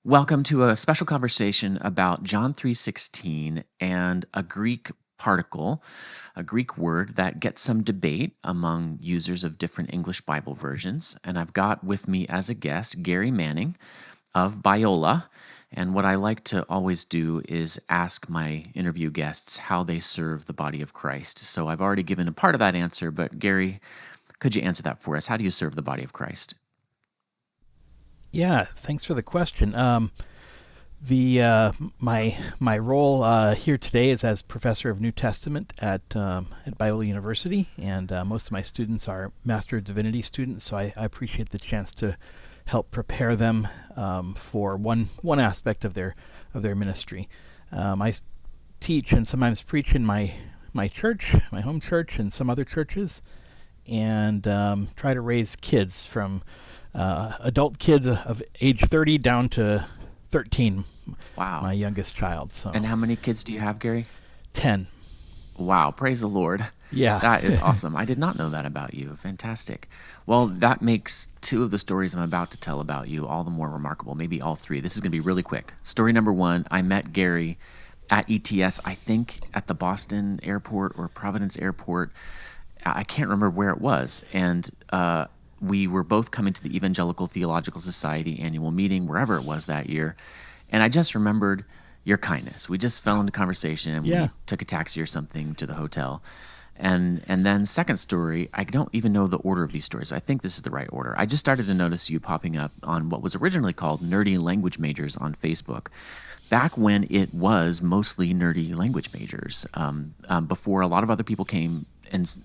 Welcome to a special conversation about John 3:16 and a Greek particle, a Greek word that gets some debate among users of different English Bible versions. And I've got with me as a guest Gary Manning of Biola. And what I like to always do is ask my interview guests how they serve the body of Christ. So I've already given a part of that answer, but Gary, could you answer that for us? How do you serve the body of Christ? Yeah, thanks for the question. My role here today is as professor of New Testament at Biola University, and most of my students are Master of Divinity students. So I appreciate the chance to help prepare them for one aspect of their ministry. I teach and sometimes preach in my church, my home church, and some other churches, and try to raise kids from adult kids of age 30 down to 13, Wow. my youngest child. So And how many kids do you have, Gary? 10. Wow, praise the Lord. Yeah. That is awesome. I did not know that about you. Fantastic. Well, that makes two of the stories I'm about to tell about you all the more remarkable, maybe all three. This is going to be really quick. Story number one, I met Gary at ETS, I think at the Boston airport or Providence airport. I can't remember where it was. And we were both coming to the Evangelical Theological Society annual meeting, wherever it was that year. And I just remembered your kindness. We just fell into conversation and Yeah. we took a taxi or something to the hotel. And then second story, I don't even know the order of these stories. So I think this is the right order. I just started to notice you popping up on what was originally called Nerdy Language Majors on Facebook, back when it was mostly nerdy language majors, before a lot of other people came and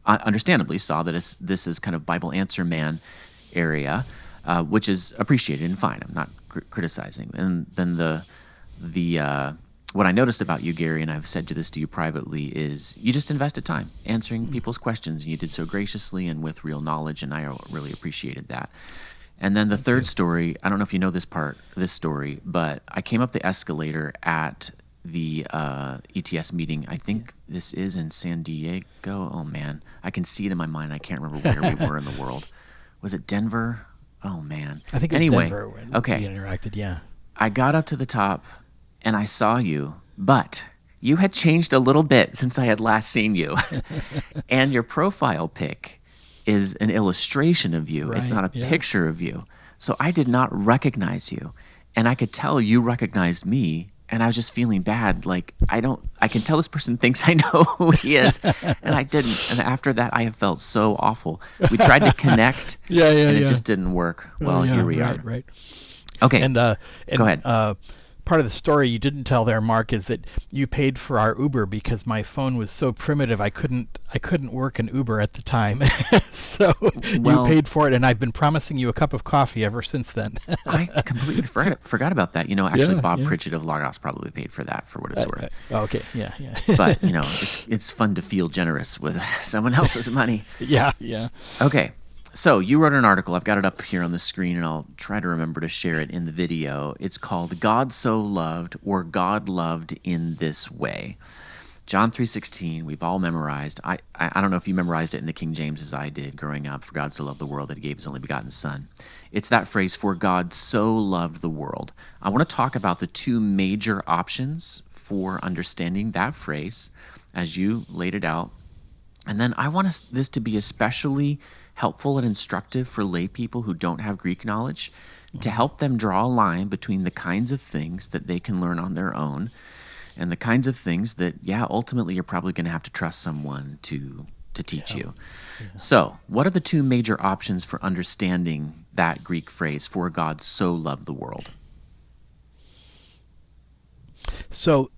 understandably saw that this is kind of Bible Answer Man area, which is appreciated and fine. I'm not criticizing. And then the what I noticed about you, Gary, and I've said this to you privately, is you just invested time answering people's questions, and you did so graciously and with real knowledge, and I really appreciated that. And then the third story, I don't know if you know this story, but I came up the escalator at the ETS meeting. I think this is in San Diego. Oh man, I can see it in my mind. I can't remember where we were in the world. Was it Denver? Oh man. I think it was Anyway, Denver when okay. we interacted. Yeah. I got up to the top and I saw you, but you had changed a little bit since I had last seen you. And your profile pic is an illustration of you. It's Right, not a yeah. picture of you. So I did not recognize you. And I could tell you recognized me. And I was just feeling bad. Like, I can tell this person thinks I know who he is. And I didn't. And after that, I have felt so awful. We tried to connect Yeah, and it just didn't work. Well, yeah, here we right, are. Right. Okay. And Go ahead. part of the story you didn't tell there, Mark, is that you paid for our Uber because my phone was so primitive I couldn't work an Uber at the time. So Well, you paid for it, and I've been promising you a cup of coffee ever since then. I completely forgot about that. Actually, Yeah, Bob yeah. Pritchett of Lagos probably paid for that, for what it's worth. Okay, yeah, yeah. But it's fun to feel generous with someone else's money. Yeah, yeah. Okay, so you wrote an article. I've got it up here on the screen, and I'll try to remember to share it in the video. It's called "God So Loved" or "God Loved in This Way." John 3:16, we've all memorized. I don't know if you memorized it in the King James as I did growing up. For God so loved the world that he gave his only begotten son. It's that phrase, for God so loved the world. I want to talk about the two major options for understanding that phrase as you laid it out. And then I want this to be especially helpful and instructive for lay people who don't have Greek knowledge, to help them draw a line between the kinds of things that they can learn on their own and the kinds of things that, ultimately you're probably going to have to trust someone to teach you. So, what are the two major options for understanding that Greek phrase, for God so loved the world? So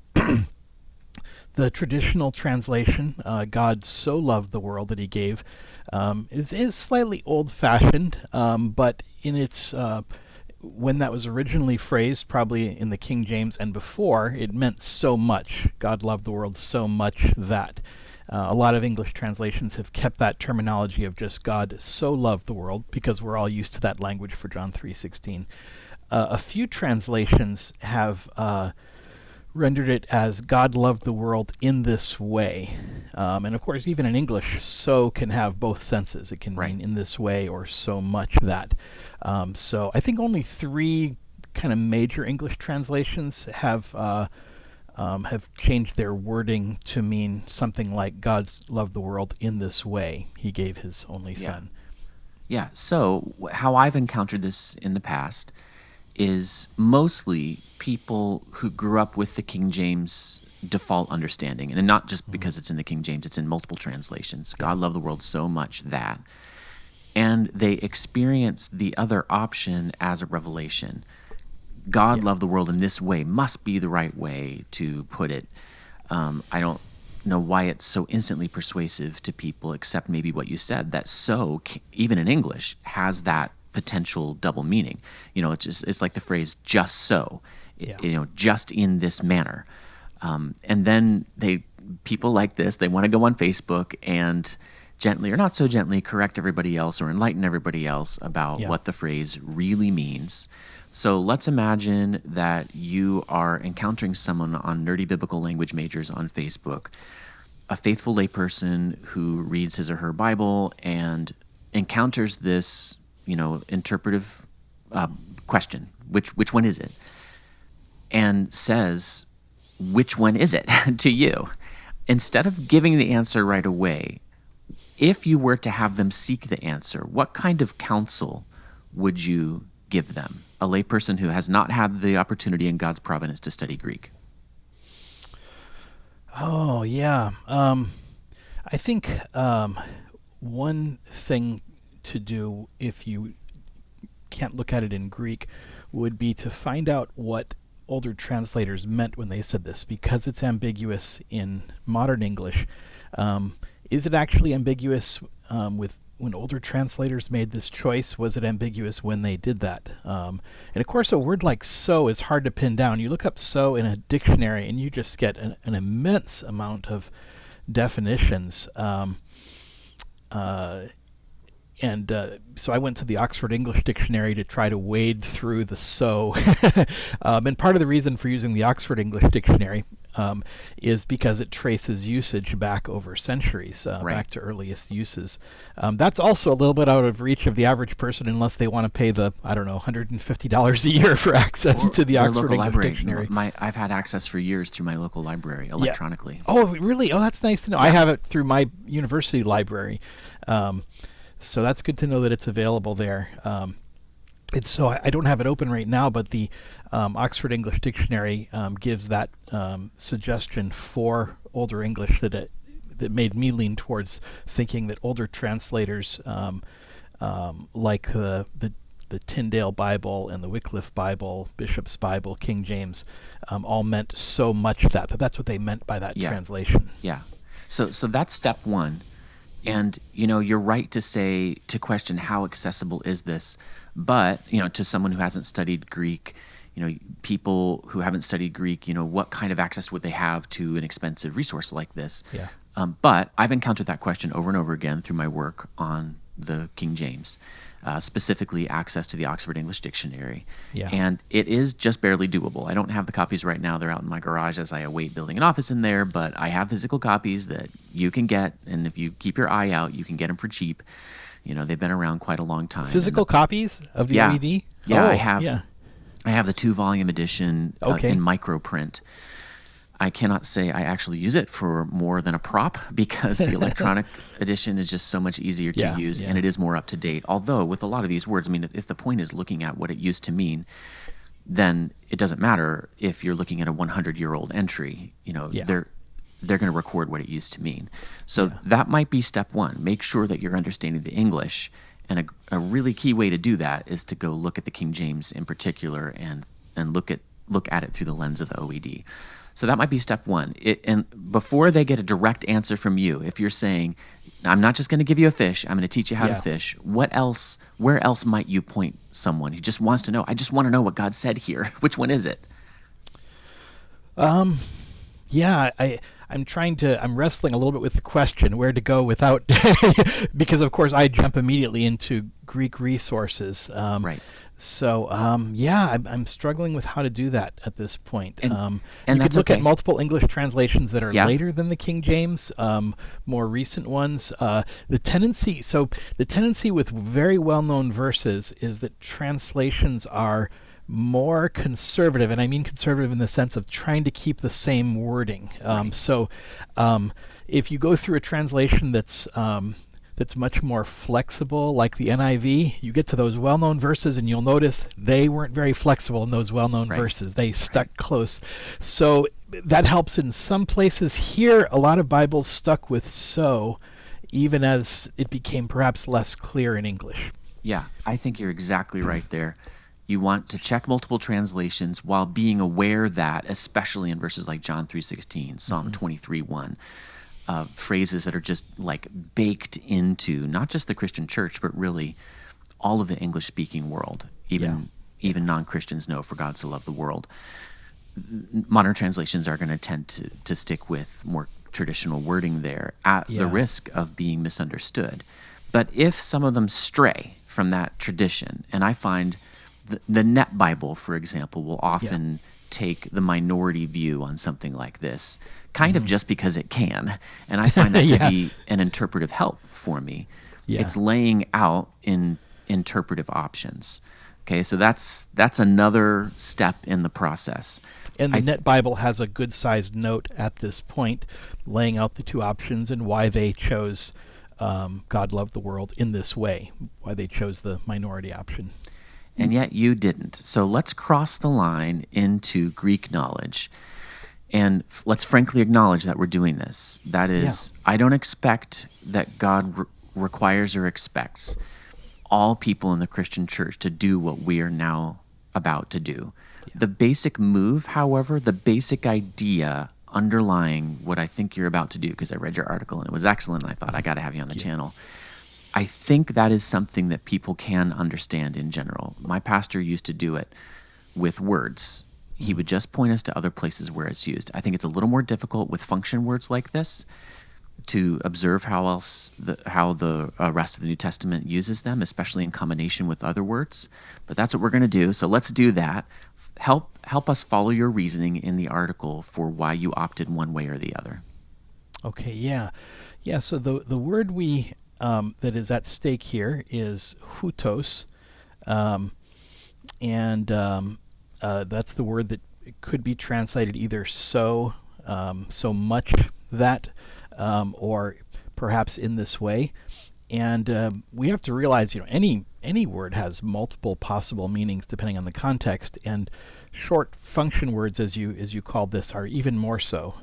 the traditional translation, God so loved the world that he gave, is slightly old-fashioned, but in its when that was originally phrased, probably in the King James and before, it meant so much. God loved the world so much that. A lot of English translations have kept that terminology of just God so loved the world, because we're all used to that language for John 3:16. A few translations have rendered it as God loved the world in this way. And of course, even in English, so can have both senses. It can Right. mean in this way or so much that. So I think only three kind of major English translations have changed their wording to mean something like God's loved the world in this way. He gave his only son. Yeah. So how I've encountered this in the past is mostly people who grew up with the King James default understanding, and not just because it's in the King James, it's in multiple translations. God loved the world so much that, and they experience the other option as a revelation. God loved the world in this way must be the right way to put it. I don't know why it's so instantly persuasive to people, except maybe what you said, that so, even in English, has that potential double meaning. It's like the phrase "just so," just in this manner. And then people like this, they want to go on Facebook and gently or not so gently correct everybody else or enlighten everybody else about what the phrase really means. So let's imagine that you are encountering someone on Nerdy Biblical Language Majors on Facebook, a faithful layperson who reads his or her Bible and encounters this, interpretive question, which one is it? And says, which one is it to you? Instead of giving the answer right away, if you were to have them seek the answer, what kind of counsel would you give them? A layperson who has not had the opportunity in God's providence to study Greek. Oh, yeah. I think one thing to do if you can't look at it in Greek would be to find out what older translators meant when they said this, because it's ambiguous in modern English. Is it actually ambiguous with when older translators made this choice? Was it ambiguous when they did that? And of course, a word like "so" is hard to pin down. You look up "so" in a dictionary, and you just get an immense amount of definitions. So I went to the Oxford English Dictionary to try to wade through the "so." And part of the reason for using the Oxford English Dictionary is because it traces usage back over centuries, back to earliest uses. That's also a little bit out of reach of the average person unless they want to pay the, $150 a year for access to the Oxford English library. Dictionary. I've had access for years through my local library electronically. Oh, really? Oh, that's nice to know. I have it through my university library. So that's good to know that it's available there. So I don't have it open right now, but the Oxford English Dictionary gives that suggestion for older English that made me lean towards thinking that older translators, like the Tyndale Bible and the Wycliffe Bible, Bishop's Bible, King James, all meant so much that's what they meant by that translation. Yeah. So that's step one. And, you're right to question how accessible is this. But, to someone who hasn't studied Greek, people who haven't studied Greek, what kind of access would they have to an expensive resource like this? Yeah. But I've encountered that question over and over again through my work on the King James, specifically access to the Oxford English Dictionary. Yeah. And it is just barely doable. I don't have the copies right now. They're out in my garage as I await building an office in there, but I have physical copies that you can get, and if you keep your eye out, you can get them for cheap. They've been around quite a long time. Physical copies of the OED? Yeah, I have. Yeah. I have the 2-volume edition in microprint. I cannot say I actually use it for more than a prop because the electronic edition is just so much easier to use and it is more up to date. Although with a lot of these words, if the point is looking at what it used to mean, then it doesn't matter if you're looking at a 100-year-old entry. They're going to record what it used to mean. So that might be step one. Make sure that you're understanding the English. And a really key way to do that is to go look at the King James in particular and look at it through the lens of the OED. So that might be step one. And before they get a direct answer from you, if you're saying, I'm not just going to give you a fish, I'm going to teach you how to fish, where else might you point someone who just wants to know, I just want to know what God said here. Which one is it? I'm wrestling a little bit with the question where to go without, because of course I jump immediately into Greek resources. Right. So, I'm struggling with how to do that at this point. And you that's could look okay. at multiple English translations that are later than the King James, more recent ones. The tendency with very well-known verses is that translations are more conservative, and I mean conservative in the sense of trying to keep the same wording. Right. If you go through a translation that's much more flexible, like the NIV, you get to those well-known verses, and you'll notice they weren't very flexible in those well-known Right. verses. They stuck Right. close. So that helps in some places. Here, a lot of Bibles stuck with "so," even as it became perhaps less clear in English. Yeah, I think you're exactly right there. You want to check multiple translations while being aware that, especially in verses like John 3:16, Psalm 23:1, phrases that are just like baked into not just the Christian church, but really all of the English-speaking world. Even non-Christians know, for God so loved the world. Modern translations are going to tend to stick with more traditional wording there at the Yeah. risk of being misunderstood. But if some of them stray from that tradition, and I find the Net Bible, for example, will often take the minority view on something like this, kind of just because it can. And I find that to Yeah. be an interpretive help for me. Yeah. It's laying out in interpretive options. Okay, so that's another step in the process. And the I th- Net Bible has a good-sized note at this point, laying out the two options and why they chose God loved the world in this way, why they chose the minority option. And yet you didn't. So let's cross the line into Greek knowledge. And let's frankly acknowledge that we're doing this. That is, I don't expect that God requires or expects all people in the Christian church to do what we are now about to do. The basic move, however, the basic idea underlying what I think you're about to do, because I read your article and it was excellent, and I thought I got to have you on the channel. I think that is something that people can understand in general. My pastor used to do it with words. He would just point us to other places where it's used. I think it's a little more difficult with function words like this to observe how the rest of the New Testament uses them, especially in combination with other words. But that's what we're going to do. So let's do that. Help us follow your reasoning in the article for why you opted one way or the other. Okay, yeah. So the word that is at stake here is hutos, and that's the word that could be translated either so much that, or perhaps in this way. And we have to realize, any word has multiple possible meanings depending on the context, and short function words, as you called this, are even more so.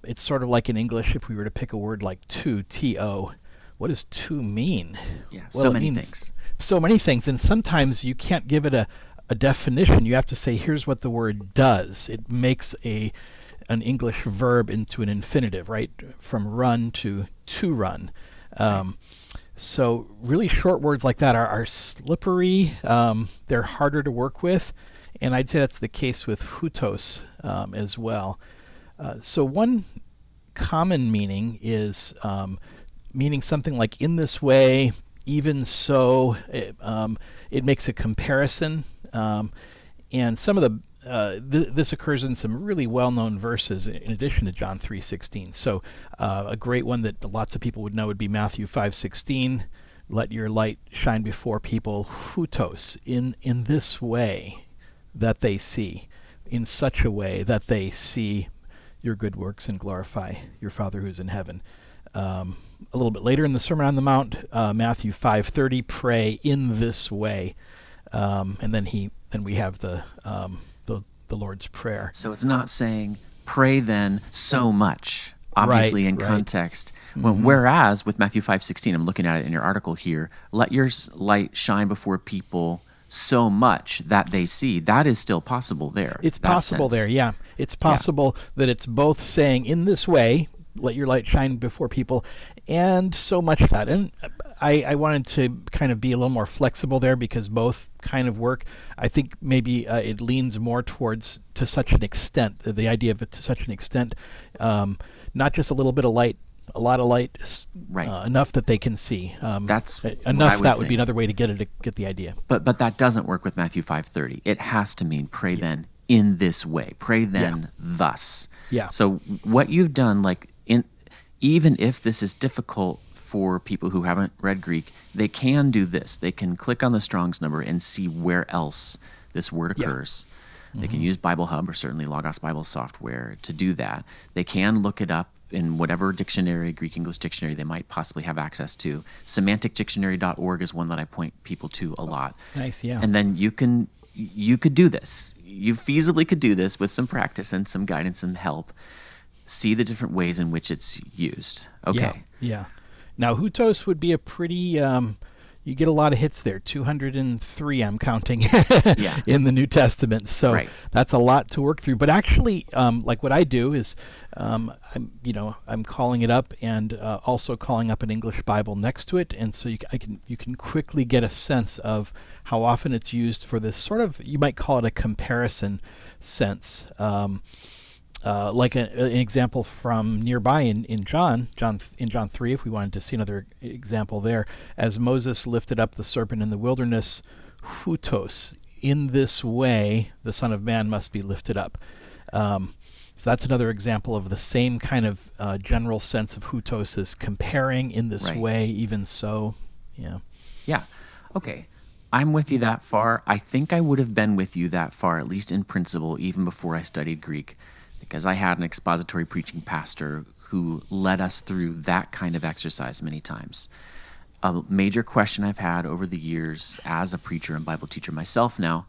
It's sort of like in English, if we were to pick a word like to, T-O, what does to mean? Yeah, Well, so it many means things. so many things, and sometimes you can't give it a definition. You have to say, here's what the word does. It makes an English verb into an infinitive, right? From run to run. So really short words like that are slippery. They're harder to work with, and I'd say that's the case with hutos as well. So one common meaning is meaning something like in this way, even so. It makes a comparison, and some of this occurs in some really well-known verses in addition to John 3:16. So a great one that lots of people would know would be Matthew 5:16. Let your light shine before people, hutos, in this way that they see, in such a way that they see your good works and glorify your Father who's in heaven. A little bit later in the Sermon on the Mount, Matthew 5:30, pray in this way, and then we have the Lord's Prayer. So it's not saying pray then so much, obviously in context. Whereas with Matthew 5:16, I'm looking at it in your article here, let your light shine before people so much that they see. That is still possible there. It's possible there, yeah. It's possible that it's both saying in this way, let your light shine before people, and so much that. And I wanted to kind of be a little more flexible there because both kind of work. I think maybe it leans more towards to such an extent, the idea of it to such an extent, not just a little bit of light, a lot of light, enough that they can see. That's enough. That would be another way to get the idea. But that doesn't work with Matthew 5:30. It has to mean pray then in this way. Pray then thus. Yeah. So what you've done, even if this is difficult for people who haven't read Greek, they can do this. They can click on the Strong's number and see where else this word occurs. They can use Bible Hub or certainly Logos Bible software to do that. They can look it up in whatever dictionary, Greek English dictionary, they might possibly have access to. Semanticdictionary.org is one that I point people to a lot. Nice, yeah. And then you could do this. You feasibly could do this with some practice and some guidance and help. See the different ways in which it's used. Okay. Yeah. Now, hutos would be a pretty, you get a lot of hits there, 203 I'm counting in the New Testament. So that's a lot to work through. But actually, like what I do is I'm calling it up and also calling up an English Bible next to it. And so you can quickly get a sense of how often it's used for this sort of, you might call it a comparison sense. Like an example from nearby in John 3, if we wanted to see another example there, as Moses lifted up the serpent in the wilderness, hutos, in this way the Son of Man must be lifted up. So that's another example of the same kind of general sense of hutos as comparing in this way, even so. Yeah. Okay. I'm with you that far. I think I would have been with you that far, at least in principle, even before I studied Greek, because I had an expository preaching pastor who led us through that kind of exercise many times. A major question I've had over the years as a preacher and Bible teacher myself now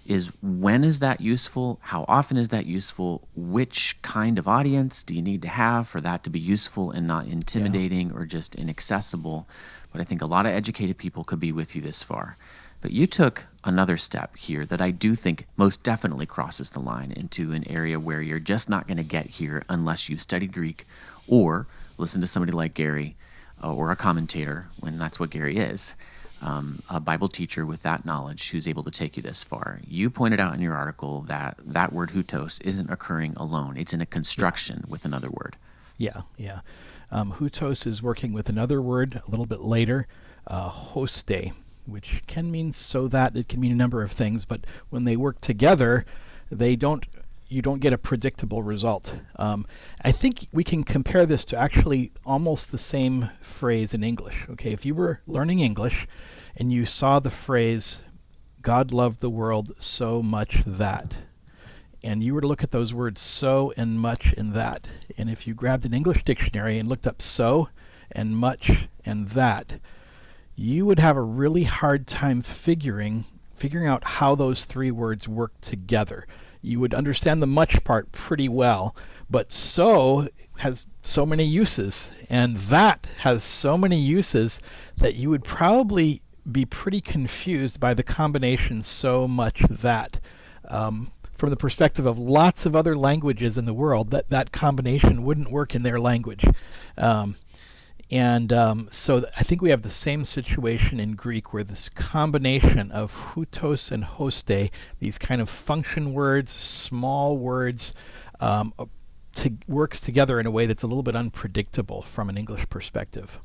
is, when is that useful? How often is that useful? Which kind of audience do you need to have for that to be useful and not intimidating or just inaccessible? But I think a lot of educated people could be with you this far. But you took another step here that I do think most definitely crosses the line into an area where you're just not going to get here unless you've studied Greek or listen to somebody like Gary or a commentator, when that's what Gary is, a Bible teacher with that knowledge who's able to take you this far. You pointed out in your article that that word hutos isn't occurring alone. It's in a construction with another word. Yeah. Hutos is working with another word a little bit later, hoste, which can mean so that. It can mean a number of things, but when they work together, you don't get a predictable result. I think we can compare this to actually almost the same phrase in English. Okay, if you were learning English and you saw the phrase, God loved the world so much that, and you were to look at those words so and much and that, and if you grabbed an English dictionary and looked up so and much and that, you would have a really hard time figuring out how those three words work together. You would understand the much part pretty well, but so has so many uses, and that has so many uses that you would probably be pretty confused by the combination so much that. From the perspective of lots of other languages in the world, that combination wouldn't work in their language. So I think we have the same situation in Greek, where this combination of hutos and hoste, these kind of function words, small words, works together in a way that's a little bit unpredictable from an English perspective.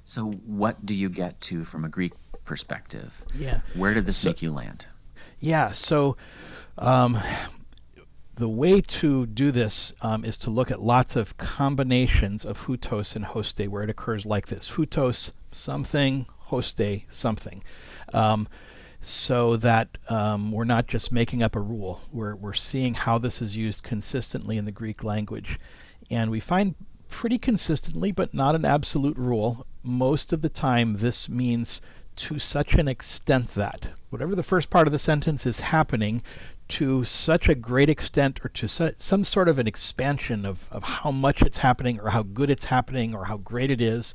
So what do you get to from a Greek perspective? Yeah. Where did this make you land? Yeah, so the way to do this is to look at lots of combinations of hutos and hoste where it occurs like this. Hutos, something, hoste, something. So that we're not just making up a rule. We're seeing how this is used consistently in the Greek language. And we find pretty consistently, but not an absolute rule, most of the time this means to such an extent that. Whatever the first part of the sentence is happening, to such a great extent, or to some sort of an expansion of how much it's happening, or how good it's happening, or how great it is,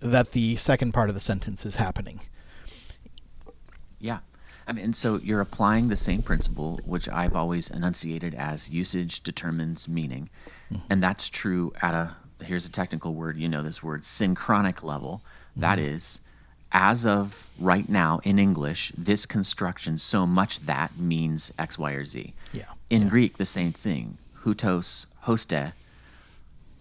that the second part of the sentence is happening. Yeah. I mean, so you're applying the same principle, which I've always enunciated as usage determines meaning. Mm-hmm. And that's true at here's a technical word, you know this word, synchronic level. Mm-hmm. That is, as of right now in English, this construction, so much that, means X, Y, or Z. Yeah. In Greek, the same thing. Hutos, hoste,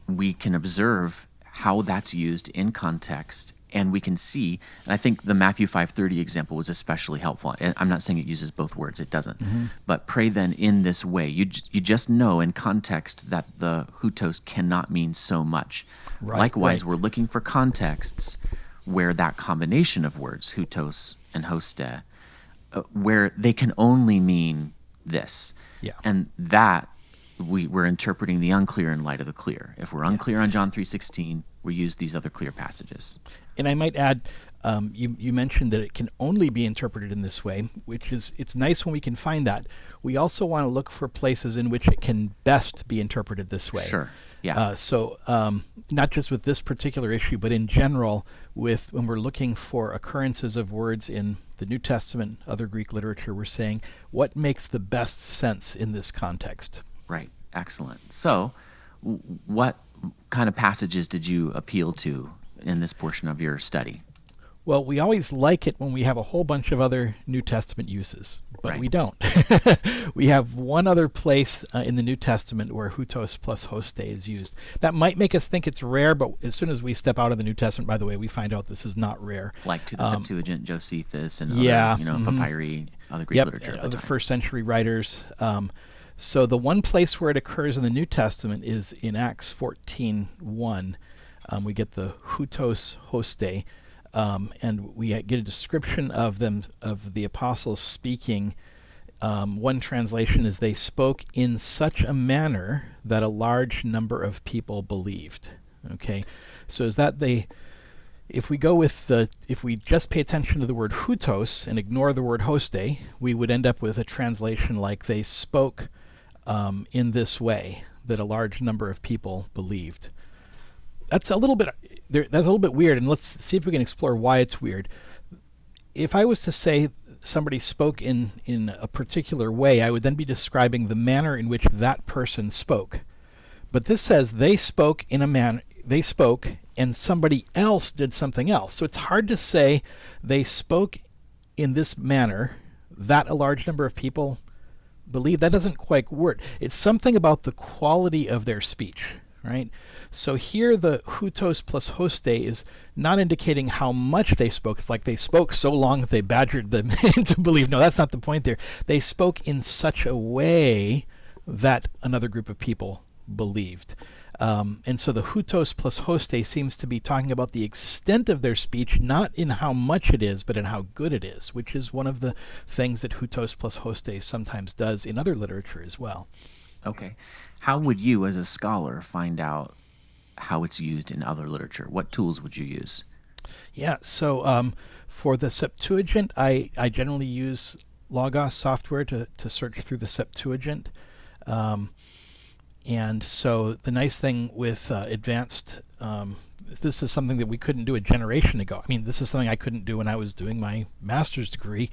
we can observe how that's used in context and we can see, and I think the Matthew 5:30 example was especially helpful. And I'm not saying it uses both words, it doesn't. But pray then in this way. You just know in context that the hutos cannot mean so much. Right, Likewise, right. we're looking for contexts where that combination of words, hutos and hoste, where they can only mean this. Yeah. And that we're interpreting the unclear in light of the clear. If we're unclear on John 3:16, we use these other clear passages. And I might add, you mentioned that it can only be interpreted in this way, which is, it's nice when we can find that. We also want to look for places in which it can best be interpreted this way. Sure. Yeah. So not just with this particular issue, but in general, when we're looking for occurrences of words in the New Testament, other Greek literature, we're saying what makes the best sense in this context. Right. Excellent. So, what kind of passages did you appeal to in this portion of your study? Well, we always like it when we have a whole bunch of other New Testament uses, but Right. we don't. We have one other place in the New Testament where hutos plus hoste is used. That might make us think it's rare, but as soon as we step out of the New Testament, by the way, we find out this is not rare. Like to the Septuagint, Josephus, and yeah, other, papyri, other Greek Yep, literature at the the time. first century writers. So the one place where it occurs in the New Testament is in Acts 14:1. We get the hutos hoste, and we get a description of them, of the apostles speaking. One translation is they spoke in such a manner that a large number of people believed. Okay, so is that if we go with if we just pay attention to the word hutos and ignore the word hoste, we would end up with a translation like they spoke in this way that a large number of people believed. That's a little bit weird, and let's see if we can explore why it's weird. If I was to say somebody spoke in a particular way, I would then be describing the manner in which that person spoke. But this says they spoke in a manner. They spoke, and somebody else did something else. So it's hard to say they spoke in this manner that a large number of people believe. That doesn't quite work. It's something about the quality of their speech, right? So here the hutos plus hoste is not indicating how much they spoke. It's like they spoke so long that they badgered them into believe. No, that's not the point there. They spoke in such a way that another group of people believed. And so the hutos plus hoste seems to be talking about the extent of their speech, not in how much it is, but in how good it is, which is one of the things that hutos plus hoste sometimes does in other literature as well. Okay. How would you, as a scholar, find out how it's used in other literature? What tools would you use? Yeah, so for the Septuagint, I generally use Logos software to search through the Septuagint. And so the nice thing with advanced, this is something that we couldn't do a generation ago. I mean, this is something I couldn't do when I was doing my master's degree.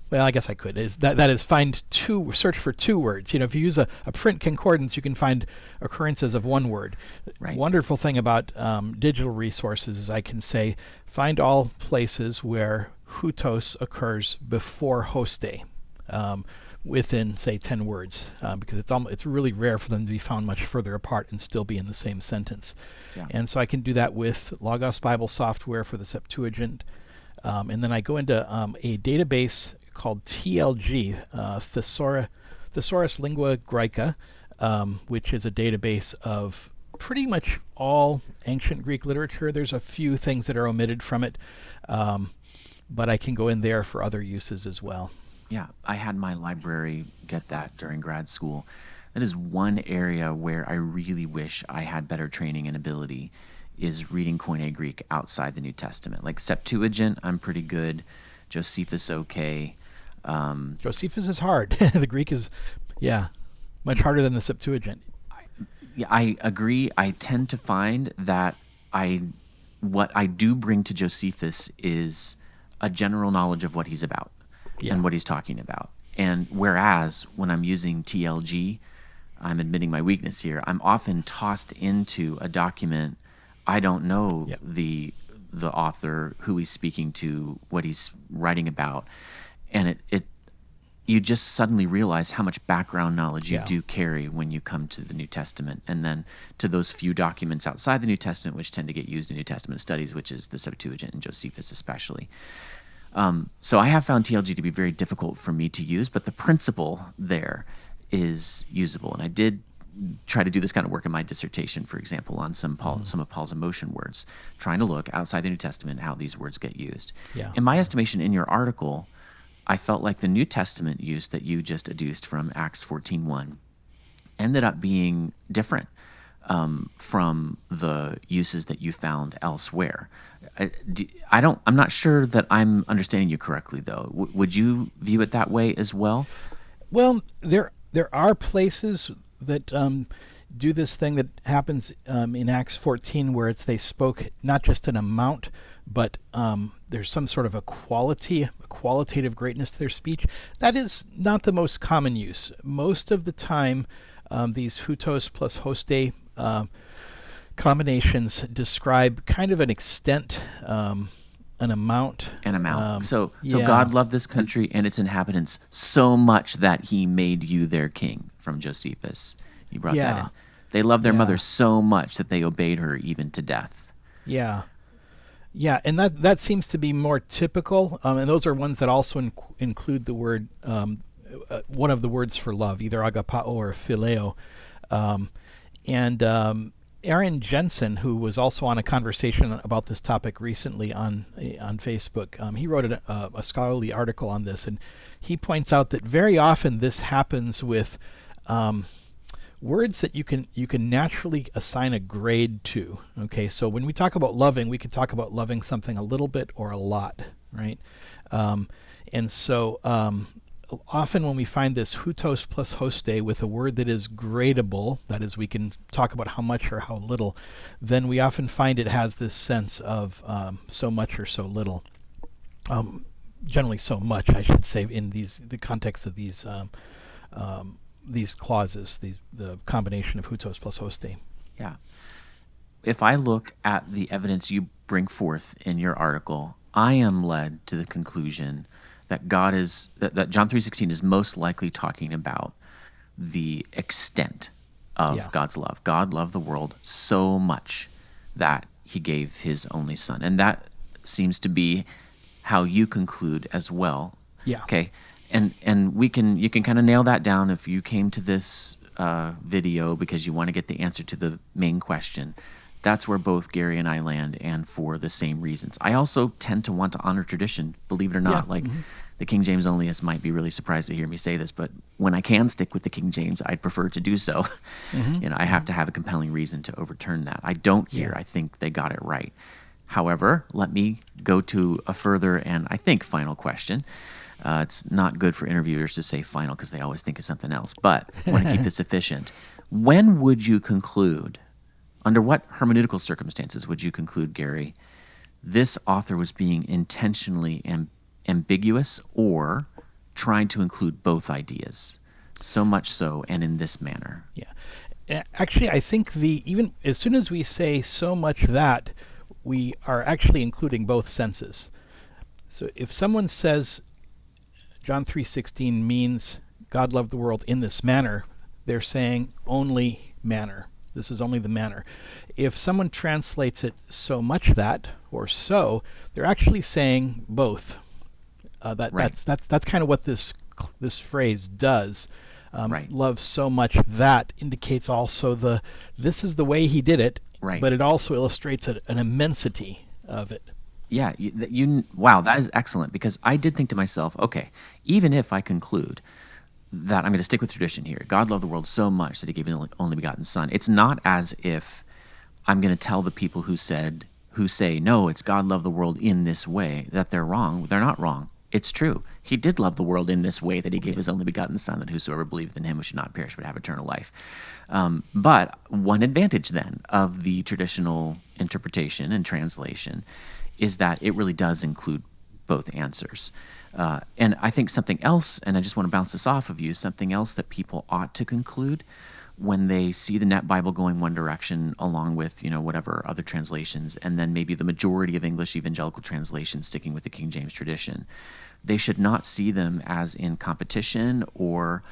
Well, I guess I could. That is search for two words. If you use a print concordance, you can find occurrences of one word. Right. Wonderful thing about digital resources is I can say, find all places where hutos occurs before hoste. Within, say, 10 words, because it's really rare for them to be found much further apart and still be in the same sentence. Yeah. And so I can do that with Logos Bible software for the Septuagint. And then I go into a database called TLG, Thesaurus Lingua Graeca, which is a database of pretty much all ancient Greek literature. There's a few things that are omitted from it, but I can go in there for other uses as well. Yeah, I had my library get that during grad school. That is one area where I really wish I had better training and ability, is reading Koine Greek outside the New Testament. Like Septuagint, I'm pretty good. Josephus, okay. Josephus is hard. The Greek is, much harder than the Septuagint. Yeah, I agree. I tend to find that what I do bring to Josephus is a general knowledge of what he's about. Yeah. And what he's talking about. And whereas when I'm using TLG, I'm admitting my weakness here, I'm often tossed into a document. I don't know the author, who he's speaking to, what he's writing about. And it you just suddenly realize how much background knowledge you Yeah. do carry when you come to the New Testament, and then to those few documents outside the New Testament which tend to get used in New Testament studies, which is the Septuagint and Josephus especially. So I have found TLG to be very difficult for me to use, but the principle there is usable. And I did try to do this kind of work in my dissertation, for example, on some of Paul's emotion words, trying to look outside the New Testament how these words get used. Yeah. In my estimation, in your article, I felt like the New Testament use that you just adduced from Acts 14:1 ended up being different from the uses that you found elsewhere. I'm not sure that I'm understanding you correctly, though. Would you view it that way as well? Well, there are places that do this thing that happens in Acts 14, where they spoke not just an amount, but there's some sort of a qualitative greatness to their speech. That is not the most common use. Most of the time, these hutos plus hoste combinations describe kind of an extent, an amount. So yeah. God loved this country and its inhabitants so much that he made you their king, from Josephus. You brought that in. They loved their mother so much that they obeyed her even to death. Yeah. Yeah, and that seems to be more typical, and those are ones that also include the word, one of the words for love, either agapao or phileo. And Aaron Jensen, who was also on a conversation about this topic recently on Facebook, he wrote a scholarly article on this, and he points out that very often this happens with words that you can naturally assign a grade to. Okay, so when we talk about loving, we could talk about loving something a little bit or a lot, right? And so often when we find this hutos plus hoste with a word that is gradable, that is, we can talk about how much or how little, then we often find it has this sense of so much or so little. Generally so much, I should say, in the context of these clauses, the combination of hutos plus hoste. Yeah. If I look at the evidence you bring forth in your article, I am led to the conclusion that that John 3:16 is most likely talking about the extent of God's love. God loved the world so much that he gave his only son. And that seems to be how you conclude as well. Yeah. Okay. And you can kind of nail that down if you came to this video because you want to get the answer to the main question. That's where both Gary and I land, and for the same reasons. I also tend to want to honor tradition, believe it or not. The King James onlyists might be really surprised to hear me say this, but when I can stick with the King James, I'd prefer to do so. I have to have a compelling reason to overturn that. I don't here. I think they got it right. However, let me go to a further and I think final question. It's not good for interviewers to say final because they always think of something else, but I want to keep this efficient. When would you conclude, under what hermeneutical circumstances would you conclude, Gary, this author was being intentionally ambiguous or trying to include both ideas, so much so and in this manner? Yeah. Actually, I think even as soon as we say so much that, we are actually including both senses. So if someone says John 3:16 means God loved the world in this manner, they're saying only manner. This is only the manner. If someone translates it so much that, or so, they're actually saying both. That's kind of what this phrase does. Love so much that indicates also this is the way he did it, but it also illustrates an immensity of it. Yeah, wow, that is excellent, because I did think to myself, okay, even if I conclude that I'm going to stick with tradition here, God loved the world so much that he gave his only begotten son, it's not as if I'm going to tell the people who say, no, it's God loved the world in this way, that they're wrong. They're not wrong. It's true. He did love the world in this way, that he gave his only begotten son, that whosoever believeth in him should not perish but have eternal life. But one advantage then of the traditional interpretation and translation is that it really does include both answers. And I think something else, and I just want to bounce this off of you, something else that people ought to conclude when they see the Net Bible going one direction along with, whatever other translations, and then maybe the majority of English evangelical translations sticking with the King James tradition, they should not see them as in competition or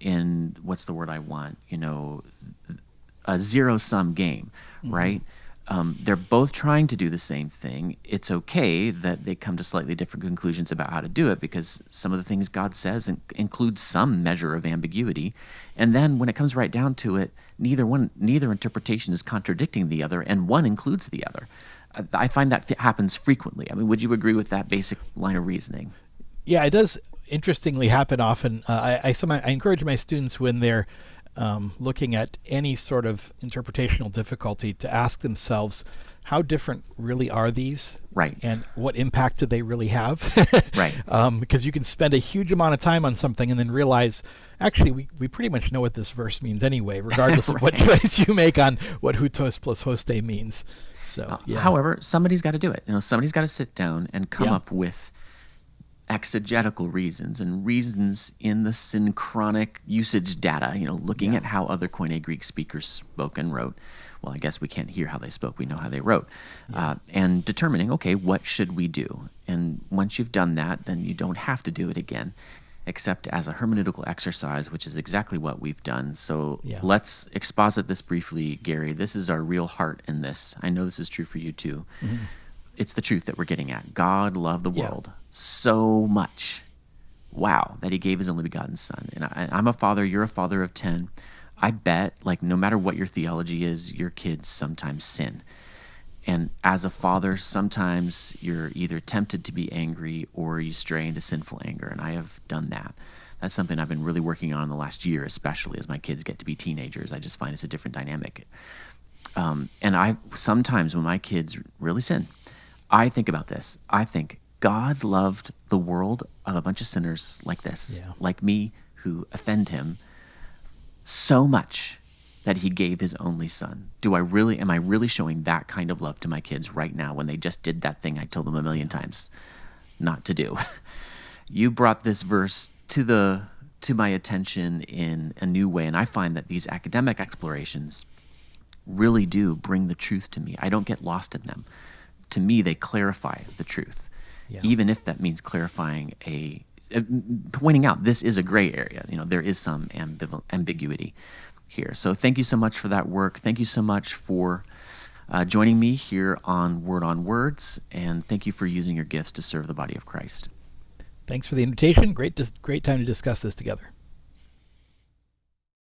in, what's the word I want, a zero-sum game, right? They're both trying to do the same thing. It's okay that they come to slightly different conclusions about how to do it, because some of the things God says include some measure of ambiguity. And then when it comes right down to it, neither interpretation is contradicting the other, and one includes the other. I find that happens frequently. I mean, would you agree with that basic line of reasoning? Yeah, it does interestingly happen often. I encourage my students, when they're looking at any sort of interpretational difficulty, to ask themselves, how different really are these? Right. And what impact do they really have? Right. Because you can spend a huge amount of time on something and then realize, actually, we pretty much know what this verse means anyway, regardless of what choice you make on what hutos plus hoste means. So, yeah. However, somebody's got to do it. Somebody's got to sit down and come up with exegetical reasons and reasons in the synchronic usage data, looking at how other Koine Greek speakers spoke and wrote. Well, I guess we can't hear how they spoke. We know how they wrote. And determining, okay, what should we do? And once you've done that, then you don't have to do it again, except as a hermeneutical exercise, which is exactly what we've done. So let's exposit this briefly, Gary. This is our real heart in this. I know this is true for you too. Mm-hmm. It's the truth that we're getting at. God loved the world so much, that he gave his only begotten son. And I'm a father, you're a father of 10. I bet, no matter what your theology is, your kids sometimes sin. And as a father, sometimes you're either tempted to be angry or you stray into sinful anger, and I have done that. That's something I've been really working on in the last year, especially as my kids get to be teenagers. I just find it's a different dynamic. And I sometimes, when my kids really sin, I think about this. I think, God loved the world of a bunch of sinners like this, like me, who offend him so much that he gave his only son. Am I really showing that kind of love to my kids right now when they just did that thing I told them a million times not to do? You brought this verse to my attention in a new way, and I find that these academic explorations really do bring the truth to me. I don't get lost in them. To me, they clarify the truth, even if that means clarifying pointing out this is a gray area. There is some ambiguity here. So thank you so much for that work. Thank you so much for joining me here on Word on Words, and thank you for using your gifts to serve the body of Christ. Thanks for the invitation. Great time to discuss this together.